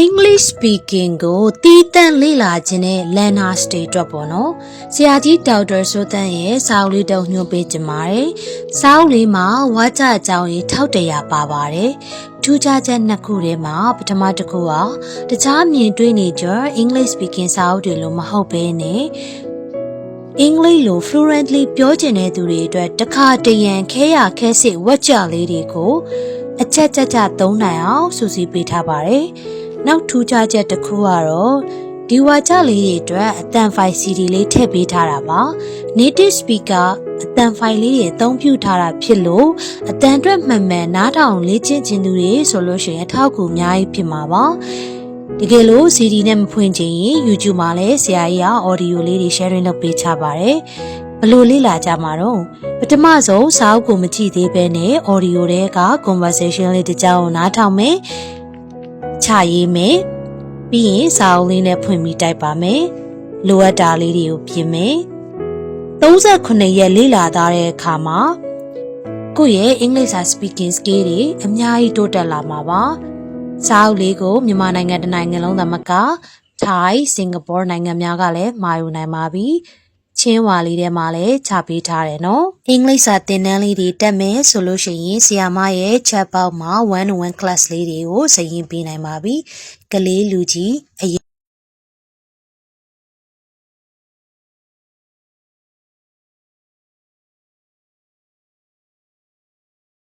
English speaking ကိုတည်တံ့လေ့လာခြင်းနဲ့ learner stage အတွက်ပေါ့နော်ဆရာကြီးဒေါက်တာစိုးတန်းရဲ့စာအုပ်လေးတော့ညွှန်ပေးကြပါတယ်စာအုပ်လေးမှာဝါကြအကြောင်းရေး1100ပါပါတယ်ထူးခြားချက်နှစ်ခုထဲမှာပထမတစ်ခုကတခြားမြင်တွေ့နေကြ English speaking စာအုပ်တွေလို့မဟုတ်ဘဲနဲ့အင်္ဂလိပ်လို fluently ပြောချင်တဲ့သူတွေအတွက်တခါတရံခဲရခဲစစ်ဝက်ကြလေးတွေကိုအချက်ကြသုံးနိုင်အောင်စူးစီးပေးထားပါတယ်နောက်ထူးခြားချက်တစ်ခုကတော့ဒီဝါကြလေးတွေအတွက်အတန်ဖိုင် CD လေးထည့်ပေးထားတာပါ native speaker အတန်ဖိုင်လေးတွေအသုံးပြုထားတာဖြစ်လို့အတန်အတွက်မှန်မှန်နားထောင်လေ့ကျင့်ခြင်းသူတွေဆိုလို့ရှိရင်အထောက်အကူအများကြီးဖြစ်မှာပါတကယ်လို့ CD နဲ့မဖွင့်ချင်ရင် YouTube မှာလည်းဆရာကြီးက audio လေးတွေ sharing လုပ်ပေးချပါတယ်ဘလို့လေ့လာကြမှာတော့ပထမဆုံးစာအုပ်ကိုမကြည့်သေးဘဲနဲ့ audio တွေက conversation လေးတစ်ကြောင်းနားထောင်မယ်ချရေးမယ်ပြီးရင်စာအုပ်လေးနဲ့ဖွင့်ပြီးတိုက်ပါမယ်လိုအပ်တာလေးတွေကိုပြင်မယ်38ရက်လေ့လာသားတဲ့အခါမှာကိုယ့်ရဲ့ English speaking skill တွေအများကြီးတိုးတက်လာမှာပါစာအုပ်လေးကိုမြန်မာနိုင်ငံတနိုင်ငံလုံးသမကထိုင်းစင်ကာပူနိုင်ငံများကလည်းမှာယူနိုင်ပါပြီချင်းဝါလေးထဲမှာလည်းချပေးထားတယ်နော်အင်္ဂလိပ်စာသင်တန်းလေးတွေတက်မယ်ဆိုလို့ရှိရင်ဆီယာမရဲ့ chat box မှာ1-on-1 class လေးတွေကိုစရင်ပေးနိုင်ပါပြီကလေးလူကြီး